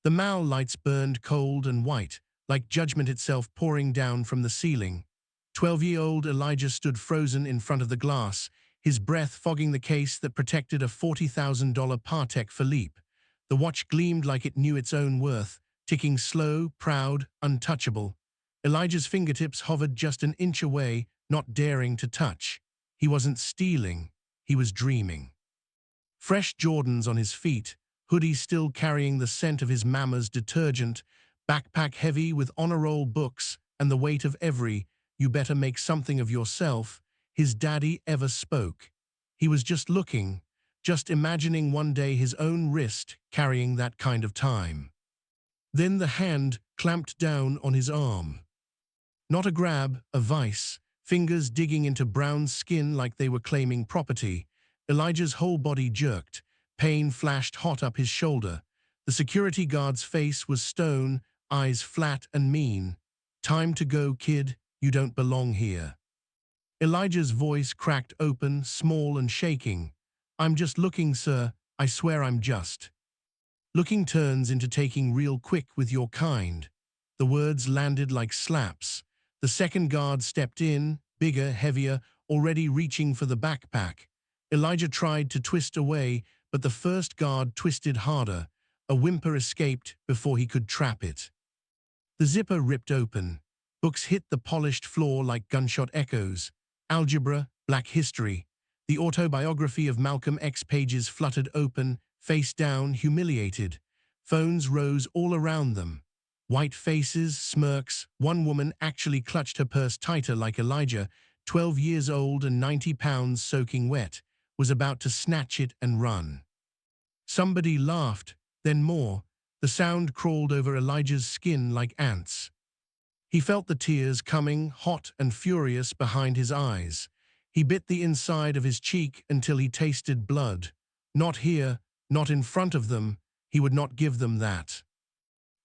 The mall lights burned cold and white, like judgment itself pouring down from the ceiling. 12-year-old Elijah stood frozen in front of the glass, his breath fogging the case that protected a $40,000 Patek Philippe. The watch gleamed like it knew its own worth, ticking slow, proud, untouchable. Elijah's fingertips hovered just an inch away, not daring to touch. He wasn't stealing, he was dreaming. Fresh Jordans on his feet, hoodie still carrying the scent of his mama's detergent, backpack heavy with honor roll books and the weight of every "you better make something of yourself" his daddy ever spoke. He was just looking, just imagining one day his own wrist carrying that kind of time. Then the hand clamped down on his arm. Not a grab, a vice, fingers digging into brown skin like they were claiming property. Elijah's whole body jerked. Pain flashed hot up his shoulder. The security guard's face was stone, eyes flat and mean. "Time to go, kid. You don't belong here." Elijah's voice cracked open, small and shaking. "I'm just looking, sir. I swear I'm just." Looking turns into taking real quick with your kind. The words landed like slaps. The second guard stepped in, bigger, heavier, already reaching for the backpack. Elijah tried to twist away, but the first guard twisted harder. A whimper escaped before he could trap it. The zipper ripped open. Books hit the polished floor like gunshot echoes. Algebra, Black History. The autobiography of Malcolm X pages fluttered open, face down, humiliated. Phones rose all around them. White faces, smirks. One woman actually clutched her purse tighter like Elijah, 12 years old and 90 pounds soaking wet, was about to snatch it and run. Somebody laughed, then more. The sound crawled over Elijah's skin like ants. He felt the tears coming, hot and furious, behind his eyes. He bit the inside of his cheek until he tasted blood. Not here, not in front of them. He would not give them that.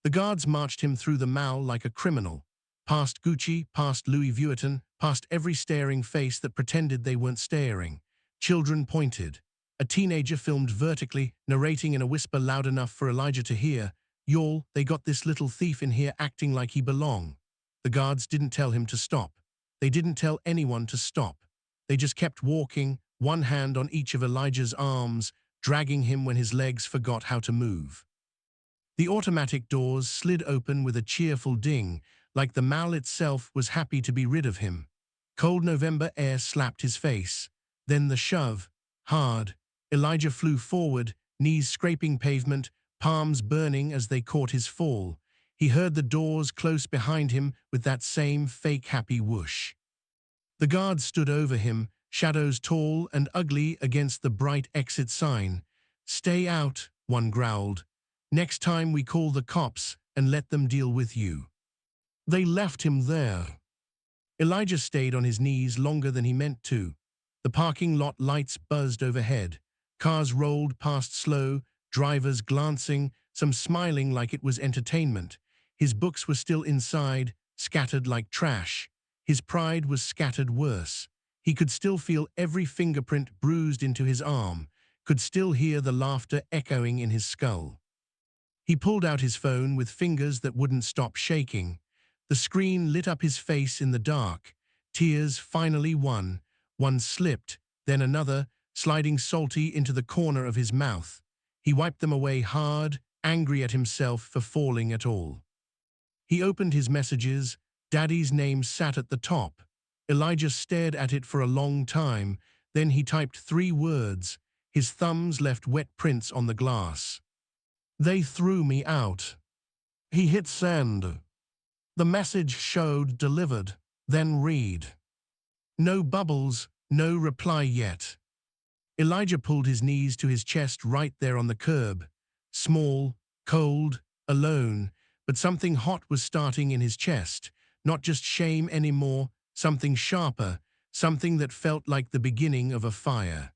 The guards marched him through the mall like a criminal. Past Gucci, past Louis Vuitton, past every staring face that pretended they weren't staring. Children pointed. A teenager filmed vertically, narrating in a whisper loud enough for Elijah to hear. "Y'all, they got this little thief in here acting like he belong." The guards didn't tell him to stop. They didn't tell anyone to stop. They just kept walking, one hand on each of Elijah's arms, dragging him when his legs forgot how to move. The automatic doors slid open with a cheerful ding, like the mall itself was happy to be rid of him. Cold November air slapped his face. Then the shove. Hard. Elijah flew forward, knees scraping pavement, palms burning as they caught his fall. He heard the doors close behind him with that same fake happy whoosh. The guards stood over him, shadows tall and ugly against the bright exit sign. "Stay out," one growled. "Next time we call the cops and let them deal with you." They left him there. Elijah stayed on his knees longer than he meant to. The parking lot lights buzzed overhead. Cars rolled past slow, drivers glancing, some smiling like it was entertainment. His books were still inside, scattered like trash. His pride was scattered worse. He could still feel every fingerprint bruised into his arm, could still hear the laughter echoing in his skull. He pulled out his phone with fingers that wouldn't stop shaking. The screen lit up his face in the dark. Tears finally one. One slipped, then another, sliding salty into the corner of his mouth. He wiped them away hard, angry at himself for falling at all. He opened his messages. Daddy's name sat at the top. Elijah stared at it for a long time. Then he typed 3 words. His thumbs left wet prints on the glass. "They threw me out." He hit send. The message showed delivered. Then read. No bubbles, no reply yet. Elijah pulled his knees to his chest right there on the curb. Small, cold, alone, but something hot was starting in his chest. Not just shame anymore, something sharper, something that felt like the beginning of a fire.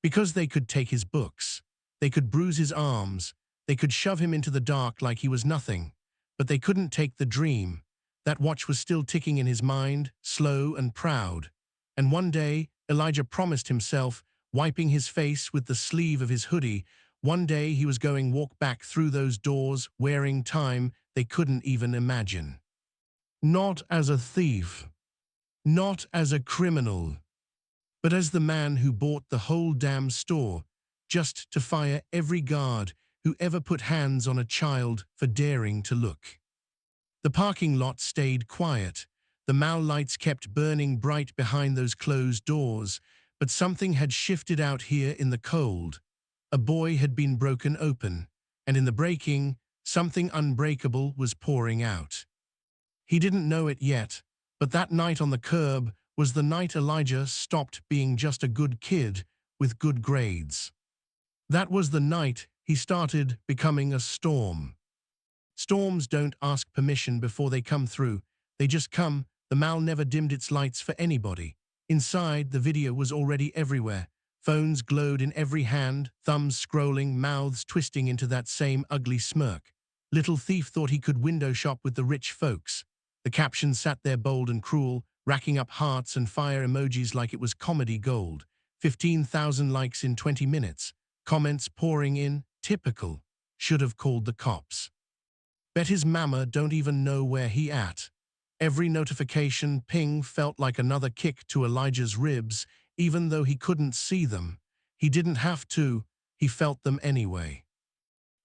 Because they could take his books. They could bruise his arms. They could shove him into the dark like he was nothing. But they couldn't take the dream. That watch was still ticking in his mind, slow and proud. And one day, Elijah promised himself, wiping his face with the sleeve of his hoodie, One day he was going walk back through those doors wearing time they couldn't even imagine. Not as a thief, not as a criminal, but as the man who bought the whole damn store just to fire every guard who ever put hands on a child for daring to look. The parking lot stayed quiet. The mall lights kept burning bright behind those closed doors, but something had shifted out here in the cold. A boy had been broken open, and in the breaking, something unbreakable was pouring out. He didn't know it yet, but that night on the curb was the night Elijah stopped being just a good kid with good grades. That was the night he started becoming a storm. Storms don't ask permission before they come through. They just come. The mall never dimmed its lights for anybody. Inside, the video was already everywhere. Phones glowed in every hand, thumbs scrolling, mouths twisting into that same ugly smirk. Little thief thought he could window shop with the rich folks. The caption sat there bold and cruel, racking up hearts and fire emojis like it was comedy gold. 15,000 likes in 20 minutes. Comments pouring in. Typical. Should have called the cops. Bet his mama don't even know where he at. Every notification ping felt like another kick to Elijah's ribs, even though he couldn't see them. He didn't have to, he felt them anyway.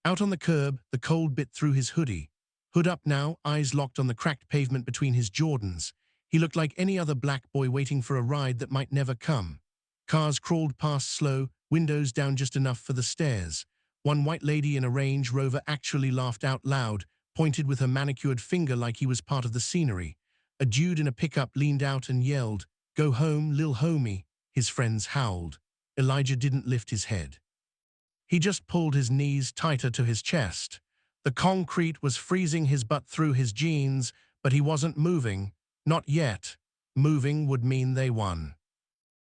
Out on the curb, the cold bit through his hoodie. Hood up now, eyes locked on the cracked pavement between his Jordans. He looked like any other black boy waiting for a ride that might never come. Cars crawled past slow, windows down just enough for the stairs. One white lady in a Range Rover actually laughed out loud, pointed with her manicured finger like he was part of the scenery. A dude in a pickup leaned out and yelled, "Go home, lil homie." His friends howled. Elijah didn't lift his head. He just pulled his knees tighter to his chest. The concrete was freezing his butt through his jeans, but he wasn't moving. Not yet. Moving would mean they won.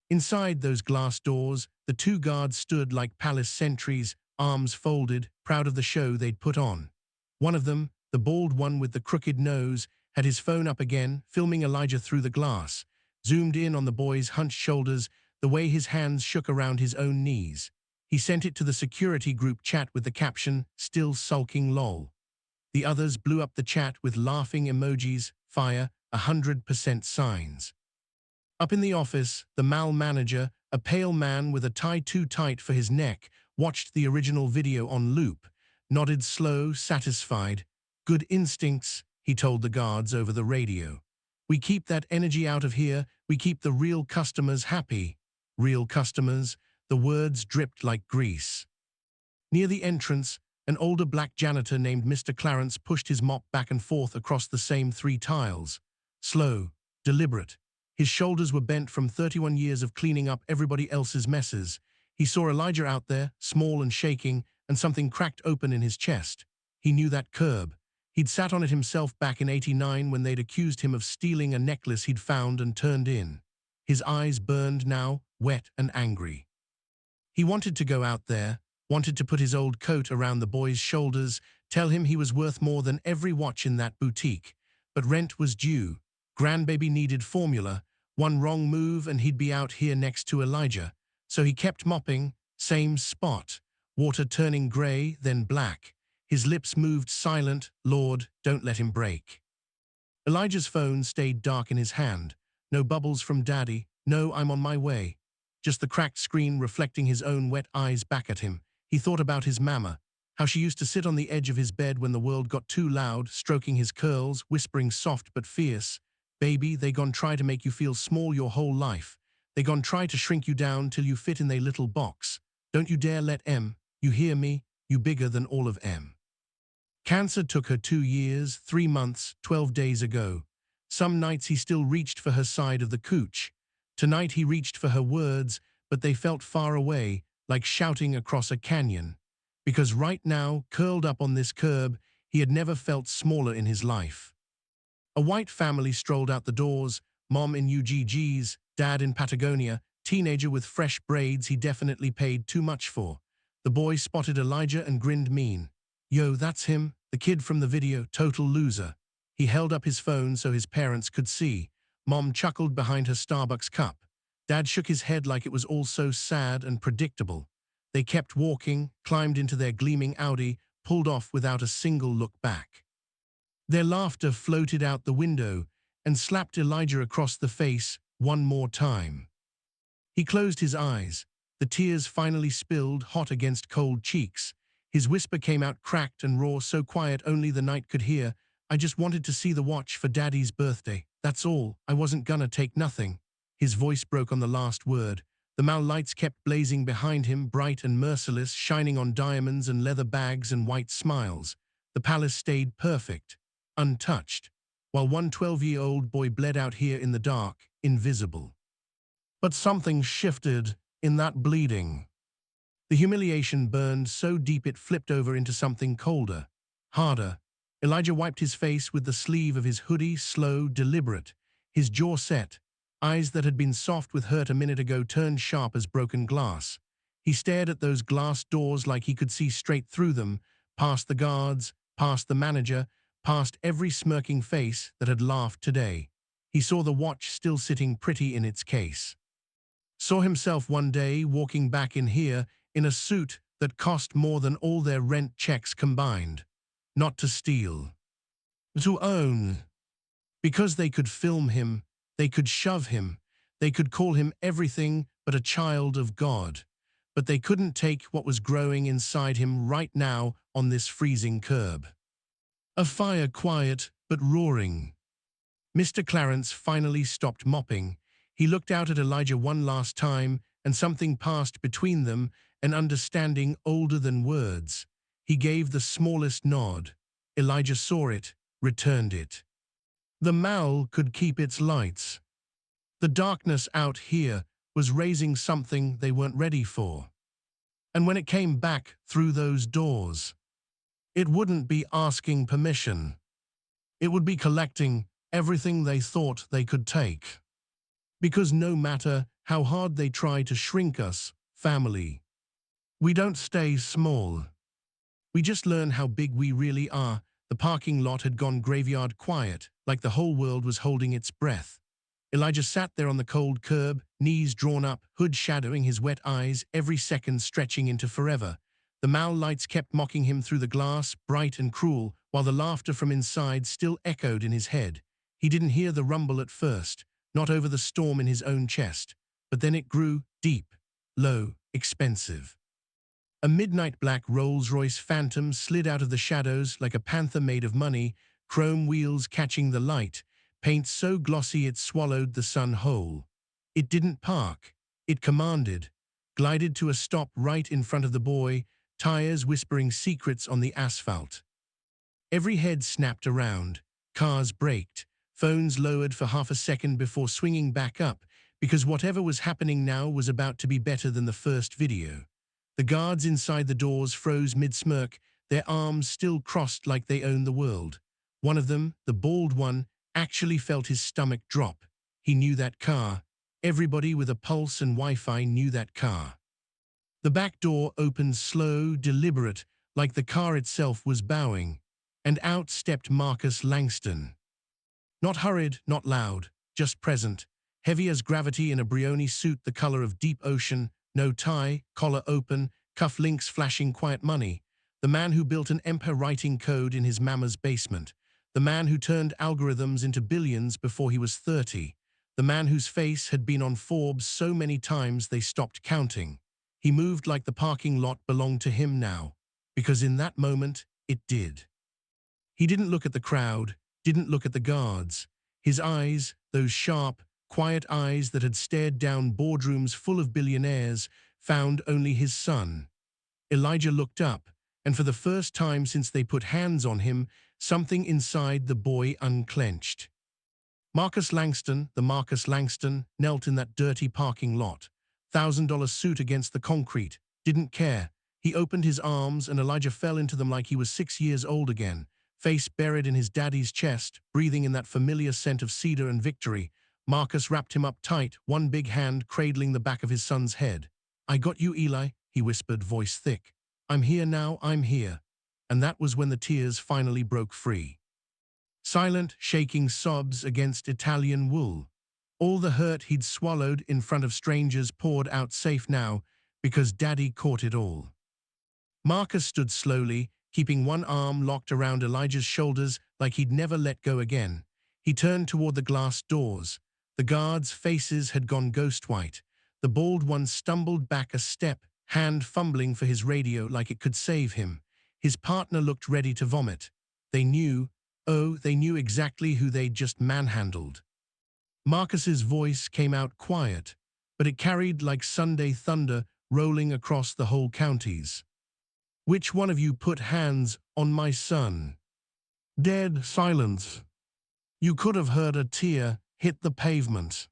Inside those glass doors, the two guards stood like palace sentries, arms folded, proud of the show they'd put on. One of them, the bald one with the crooked nose, had his phone up again, filming Elijah through the glass, zoomed in on the boy's hunched shoulders, the way his hands shook around his own knees. He sent it to the security group chat with the caption, "Still sulking lol." The others blew up the chat with laughing emojis, fire, 100% signs. Up in the office, the mall manager, a pale man with a tie too tight for his neck, watched the original video on loop, nodded slow, satisfied. "Good instincts," he told the guards over the radio. "We keep that energy out of here, we keep the real customers happy." Real customers, the words dripped like grease. Near the entrance, an older black janitor named Mr. Clarence pushed his mop back and forth across the same 3 tiles. Slow, deliberate. His shoulders were bent from 31 years of cleaning up everybody else's messes. He saw Elijah out there, small and shaking, and something cracked open in his chest. He knew that curb. He'd sat on it himself back in '89 when they'd accused him of stealing a necklace he'd found and turned in. His eyes burned now, wet and angry. He wanted to go out there, wanted to put his old coat around the boy's shoulders, tell him he was worth more than every watch in that boutique. But rent was due. Grandbaby needed formula. One wrong move and he'd be out here next to Elijah. So he kept mopping, same spot, water turning gray, then black. His lips moved silent, "Lord, don't let him break." Elijah's phone stayed dark in his hand. No bubbles from Daddy, no "I'm on my way." Just the cracked screen reflecting his own wet eyes back at him. He thought about his mama, how she used to sit on the edge of his bed when the world got too loud, stroking his curls, whispering soft but fierce, "Baby, they gon' try to make you feel small your whole life. They gon' try to shrink you down till you fit in they little box. Don't you dare let em, you hear me, you bigger than all of em." Cancer took her 2 years, 3 months, 12 days ago. Some nights he still reached for her side of the couch. Tonight he reached for her words, but they felt far away, like shouting across a canyon. Because right now, curled up on this curb, he had never felt smaller in his life. A white family strolled out the doors, mom in UGGs, dad in Patagonia, teenager with fresh braids he definitely paid too much for. The boy spotted Elijah and grinned mean. "Yo, that's him, the kid from the video, total loser." He held up his phone so his parents could see. Mom chuckled behind her Starbucks cup. Dad shook his head like it was all so sad and predictable. They kept walking, climbed into their gleaming Audi, pulled off without a single look back. Their laughter floated out the window and slapped Elijah across the face one more time. He closed his eyes. The tears finally spilled hot against cold cheeks. His whisper came out cracked and raw, so quiet only the night could hear. I just wanted to see the watch for Daddy's birthday. That's all. I wasn't gonna take nothing. His voice broke on the last word. The Mal lights kept blazing behind him, bright and merciless, shining on diamonds and leather bags and white smiles. The palace stayed perfect, untouched, while one 12-year-old boy bled out here in the dark, invisible. But something shifted in that bleeding. The humiliation burned so deep it flipped over into something colder, harder. Elijah wiped his face with the sleeve of his hoodie, slow, deliberate. His jaw set. Eyes that had been soft with hurt a minute ago turned sharp as broken glass. He stared at those glass doors like he could see straight through them, past the guards, past the manager, past every smirking face that had laughed today. He saw the watch still sitting pretty in its case. Saw himself one day walking back in here in a suit that cost more than all their rent checks combined. Not to steal, to own. Because they could film him, they could shove him, they could call him everything but a child of God. But they couldn't take what was growing inside him right now on this freezing curb. A fire quiet but roaring. Mr. Clarence finally stopped mopping. He looked out at Elijah one last time, and something passed between them, an understanding older than words. He gave the smallest nod. Elijah saw it, returned it. The Mal could keep its lights. The darkness out here was raising something they weren't ready for. And when it came back through those doors, it wouldn't be asking permission. It would be collecting everything they thought they could take. Because no matter how hard they try to shrink us, family, we don't stay small. We just learn how big we really are. The parking lot had gone graveyard quiet, like the whole world was holding its breath. Elijah sat there on the cold curb, knees drawn up, hood shadowing his wet eyes, every second stretching into forever. The Mal lights kept mocking him through the glass, bright and cruel, while the laughter from inside still echoed in his head. He didn't hear the rumble at first, not over the storm in his own chest, but then it grew deep, low, expensive. A midnight black Rolls-Royce Phantom slid out of the shadows like a panther made of money, chrome wheels catching the light, paint so glossy it swallowed the sun whole. It didn't park. It commanded, glided to a stop right in front of the boy, tires whispering secrets on the asphalt. Every head snapped around. Cars braked. Phones lowered for half a second before swinging back up, because whatever was happening now was about to be better than the first video. The guards inside the doors froze mid-smirk, their arms still crossed like they owned the world. One of them, the bald one, actually felt his stomach drop. He knew that car. Everybody with a pulse and Wi-Fi knew that car. The back door opened slow, deliberate, like the car itself was bowing, and out stepped Marcus Langston. Not hurried, not loud, just present, heavy as gravity in a Brioni suit the color of deep ocean, no tie, collar open, cuff links flashing quiet money. The man who built an empire writing code in his mama's basement. The man who turned algorithms into billions before he was 30. The man whose face had been on Forbes so many times they stopped counting. He moved like the parking lot belonged to him now, because in that moment, it did. He didn't look at the crowd, didn't look at the guards. His eyes, those sharp, quiet eyes that had stared down boardrooms full of billionaires, found only his son. Elijah looked up, and for the first time since they put hands on him, something inside the boy unclenched. Marcus Langston, the Marcus Langston, knelt in that dirty parking lot. $1,000 suit against the concrete, didn't care. He opened his arms and Elijah fell into them like he was 6 years old again, face buried in his daddy's chest, breathing in that familiar scent of cedar and victory. Marcus wrapped him up tight, one big hand cradling the back of his son's head. "I got you, Eli," he whispered, voice thick. "I'm here now, I'm here." And that was when the tears finally broke free. Silent, shaking sobs against Italian wool. All the hurt he'd swallowed in front of strangers poured out safe now, because Daddy caught it all. Marcus stood slowly, keeping one arm locked around Elijah's shoulders like he'd never let go again. He turned toward the glass doors. The guards' faces had gone ghost white. The bald one stumbled back a step, hand fumbling for his radio like it could save him. His partner looked ready to vomit. They knew, oh, they knew exactly who they'd just manhandled. Marcus's voice came out quiet, but it carried like Sunday thunder rolling across the whole counties. Which one of you put hands on my son? Dead silence. You could have heard a tear hit the pavement.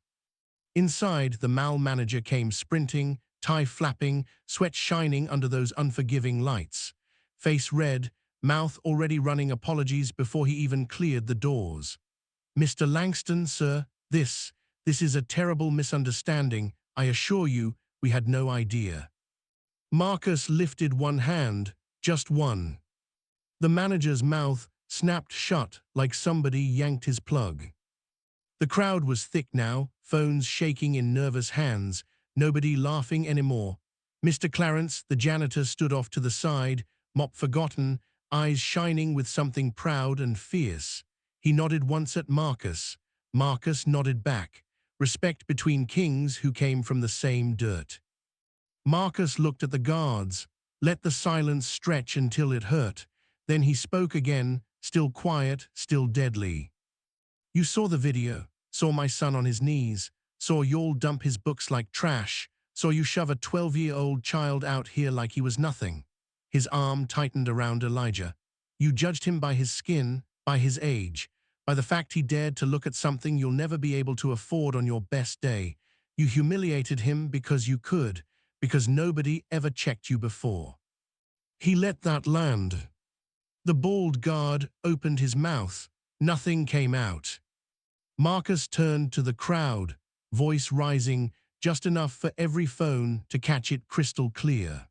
Inside, the mall manager came sprinting, tie flapping, sweat shining under those unforgiving lights. Face red, mouth already running apologies before he even cleared the doors. Mr. Langston, sir, this is a terrible misunderstanding. I assure you, we had no idea. Marcus lifted one hand, just one. The manager's mouth snapped shut like somebody yanked his plug. The crowd was thick now, phones shaking in nervous hands, nobody laughing anymore. Mr. Clarence, the janitor, stood off to the side, mop forgotten, eyes shining with something proud and fierce. He nodded once at Marcus. Marcus nodded back. Respect between kings who came from the same dirt. Marcus looked at the guards, let the silence stretch until it hurt. Then he spoke again, still quiet, still deadly. You saw the video, saw my son on his knees, saw y'all dump his books like trash, saw you shove a 12-year-old child out here like he was nothing. His arm tightened around Elijah. You judged him by his skin, by his age, by the fact he dared to look at something you'll never be able to afford on your best day. You humiliated him because you could, because nobody ever checked you before. He let that land. The bald guard opened his mouth. Nothing came out. Marcus turned to the crowd, voice rising just enough for every phone to catch it crystal clear.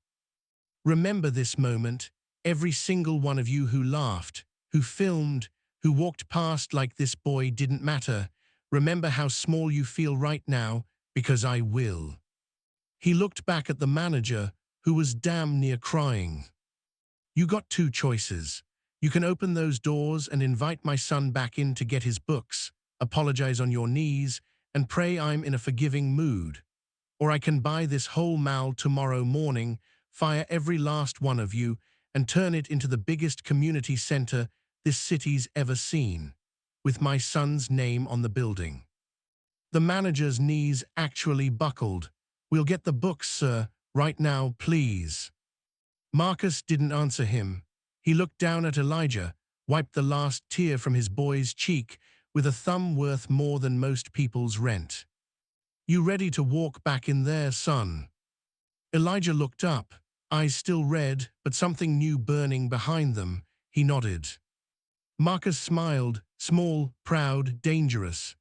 Remember this moment, every single one of you who laughed, who filmed, who walked past like this boy didn't matter. Remember how small you feel right now, because I will. He looked back at the manager, who was damn near crying. You got two choices. You can open those doors and invite my son back in to get his books, apologize on your knees, and pray I'm in a forgiving mood. Or I can buy this whole mall tomorrow morning, fire every last one of you, and turn it into the biggest community center this city's ever seen, with my son's name on the building. The manager's knees actually buckled. We'll get the books, sir, right now, please. Marcus didn't answer him. He looked down at Elijah, wiped the last tear from his boy's cheek with a thumb worth more than most people's rent. You ready to walk back in there, son? Elijah looked up, eyes still red, but something new burning behind them. He nodded. Marcus smiled, small, proud, dangerous.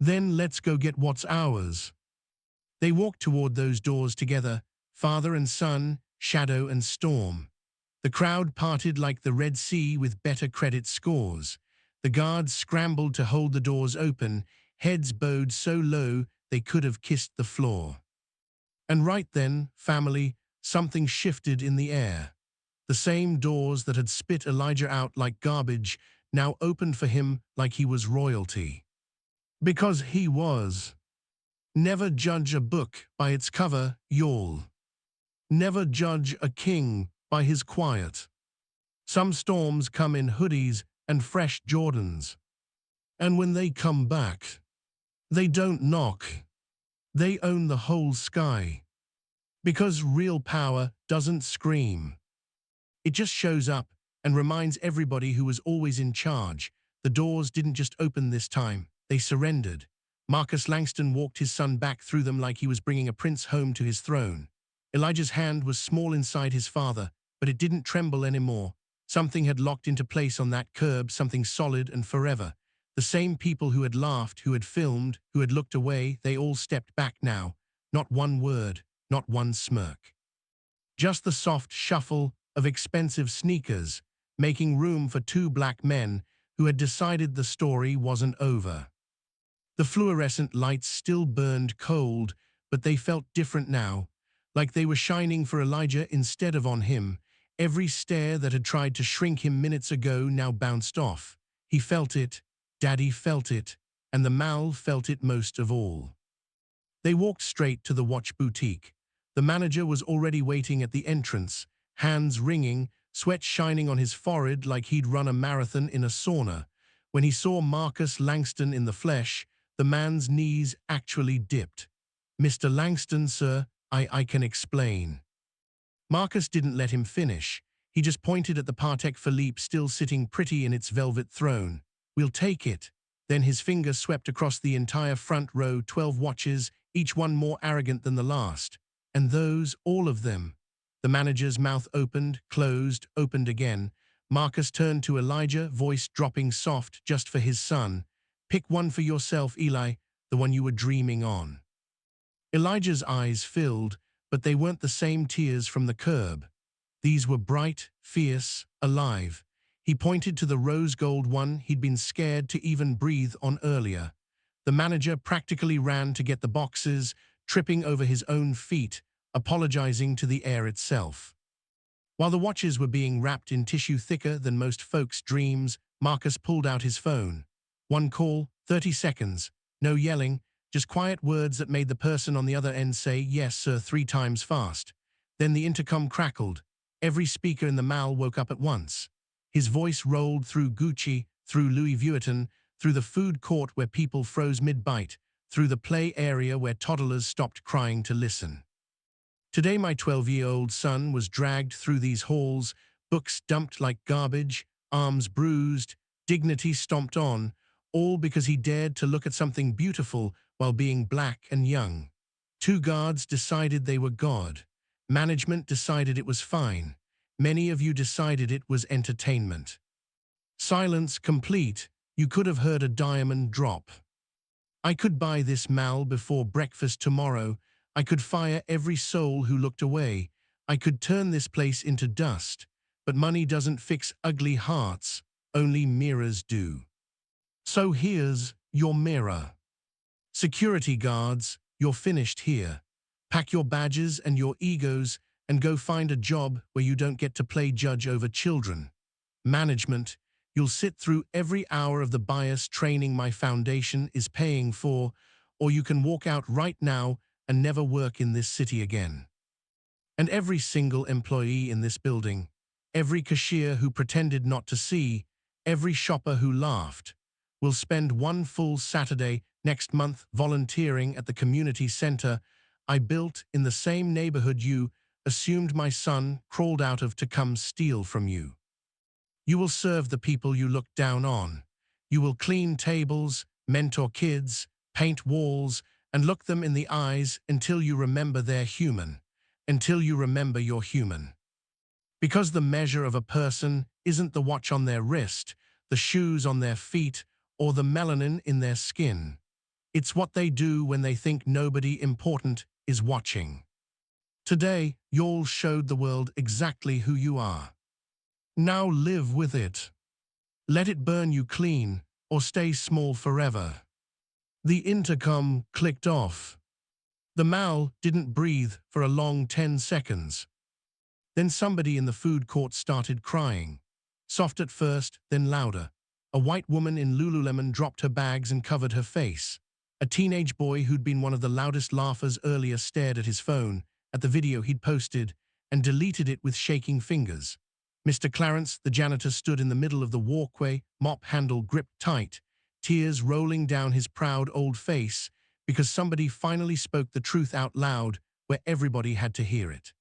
Then let's go get what's ours. They walked toward those doors together, father and son, shadow and storm. The crowd parted like the Red Sea with better credit scores. The guards scrambled to hold the doors open, heads bowed so low they could have kissed the floor. And right then, family, something shifted in the air. The same doors that had spit Elijah out like garbage now opened for him like he was royalty. Because he was. Never judge a book by its cover, y'all. Never judge a king by his quiet. Some storms come in hoodies and fresh Jordans. And when they come back, they don't knock. They own the whole sky. Because real power doesn't scream. It just shows up and reminds everybody who was always in charge. The doors didn't just open this time, they surrendered. Marcus Langston walked his son back through them like he was bringing a prince home to his throne. Elijah's hand was small inside his father, but it didn't tremble anymore. Something had locked into place on that curb, something solid and forever. The same people who had laughed, who had filmed, who had looked away, they all stepped back now. Not one word, not one smirk. Just the soft shuffle of expensive sneakers, making room for two black men who had decided the story wasn't over. The fluorescent lights still burned cold, but they felt different now. like they were shining for Elijah instead of on him. Every stare that had tried to shrink him minutes ago now bounced off. He felt it, Daddy felt it, and the Mal felt it most of all. They walked straight to the watch boutique. The manager was already waiting at the entrance, hands wringing, sweat shining on his forehead like he'd run a marathon in a sauna. When he saw Marcus Langston in the flesh, the man's knees actually dipped. "Mr. Langston, sir, I can explain." Marcus didn't let him finish. He just pointed at the Patek Philippe still sitting pretty in its velvet throne. "We'll take it." Then his finger swept across the entire front row, 12 watches, each one more arrogant than the last. "And those, all of them." The manager's mouth opened, closed, opened again. Marcus turned to Elijah, voice dropping soft, just for his son. "Pick one for yourself, Eli, the one you were dreaming on." Elijah's eyes filled, but they weren't the same tears from the curb. These were bright, fierce, alive. He pointed to the rose gold one he'd been scared to even breathe on earlier. The manager practically ran to get the boxes, tripping over his own feet, apologizing to the air itself. While the watches were being wrapped in tissue thicker than most folks' dreams, Marcus pulled out his phone. One call, 30 seconds, no yelling, just quiet words that made the person on the other end say, "Yes, sir," 3 times fast. Then the intercom crackled. Every speaker in the Mal woke up at once. His voice rolled through Gucci, through Louis Vuitton, through the food court where people froze mid-bite, through the play area where toddlers stopped crying to listen. Today my 12-year-old son was dragged through these halls, books dumped like garbage, arms bruised, dignity stomped on, all because he dared to look at something beautiful while being black and young. 2 guards decided they were God. Management decided it was fine. Many of you decided it was entertainment. Silence complete. You could have heard a diamond drop. I could buy this Mal before breakfast tomorrow. I could fire every soul who looked away. I could turn this place into dust. But money doesn't fix ugly hearts. Only mirrors do. So here's your mirror. Security guards, you're finished here. Pack your badges and your egos and go find a job where you don't get to play judge over children. Management, you'll sit through every hour of the bias training my foundation is paying for, or you can walk out right now and never work in this city again. And every single employee in this building, every cashier who pretended not to see, every shopper who laughed, will spend 1 full Saturday next month volunteering at the community center I built in the same neighborhood you assumed my son crawled out of to come steal from you. You will serve the people you look down on. You will clean tables, mentor kids, paint walls, and look them in the eyes until you remember they're human, until you remember you're human. Because the measure of a person isn't the watch on their wrist, the shoes on their feet, or the melanin in their skin. It's what they do when they think nobody important is watching. Today, y'all showed the world exactly who you are. Now live with it. Let it burn you clean, or stay small forever. The intercom clicked off. The Mal didn't breathe for a long 10 seconds. Then somebody in the food court started crying. Soft at first, then louder. A white woman in Lululemon dropped her bags and covered her face. A teenage boy who'd been one of the loudest laughers earlier stared at his phone, at the video he'd posted, and deleted it with shaking fingers. Mr. Clarence, the janitor, stood in the middle of the walkway, mop handle gripped tight, tears rolling down his proud old face, because somebody finally spoke the truth out loud where everybody had to hear it.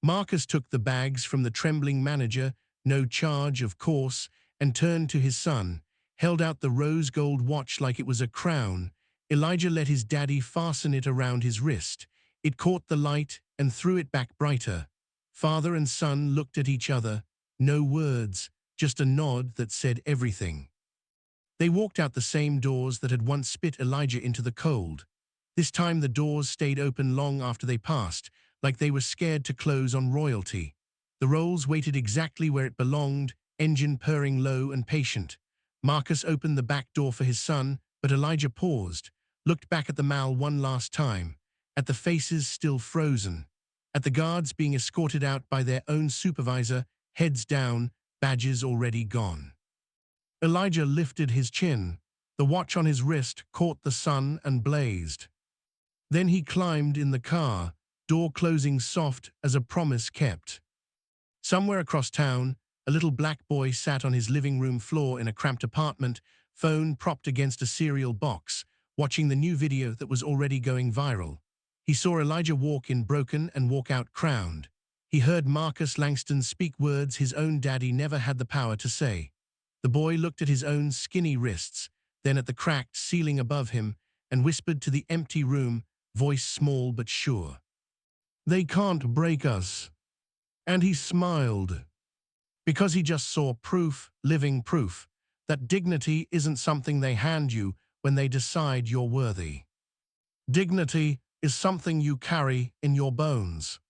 Marcus took the bags from the trembling manager, no charge, of course, and turned to his son, held out the rose gold watch like it was a crown. Elijah let his daddy fasten it around his wrist. It caught the light and threw it back brighter. Father and son looked at each other, no words, just a nod that said everything. They walked out the same doors that had once spit Elijah into the cold. This time the doors stayed open long after they passed, like they were scared to close on royalty. The Rolls waited exactly where it belonged, engine purring low and patient. Marcus opened the back door for his son, but Elijah paused, looked back at the Mal one last time, at the faces still frozen. at the guards being escorted out by their own supervisor, heads down, badges already gone. Elijah lifted his chin. The watch on his wrist caught the sun and blazed. Then he climbed in the car, door closing soft as a promise kept. Somewhere across town, a little black boy sat on his living room floor in a cramped apartment, phone propped against a cereal box, watching the new video that was already going viral. He saw Elijah walk in broken and walk out crowned. He heard Marcus Langston speak words his own daddy never had the power to say. The boy looked at his own skinny wrists, then at the cracked ceiling above him, and whispered to the empty room, voice small but sure, "They can't break us." And he smiled, because he just saw proof, living proof, that dignity isn't something they hand you when they decide you're worthy. Dignity is something you carry in your bones.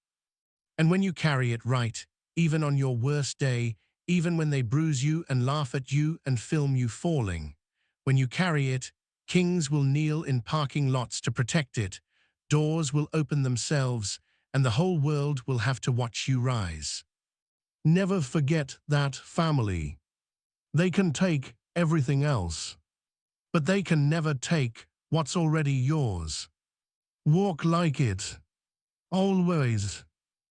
And when you carry it right, even on your worst day, even when they bruise you and laugh at you and film you falling, when you carry it, kings will kneel in parking lots to protect it, doors will open themselves, and the whole world will have to watch you rise. Never forget that, family. They can take everything else, but they can never take what's already yours. Walk like it. Always.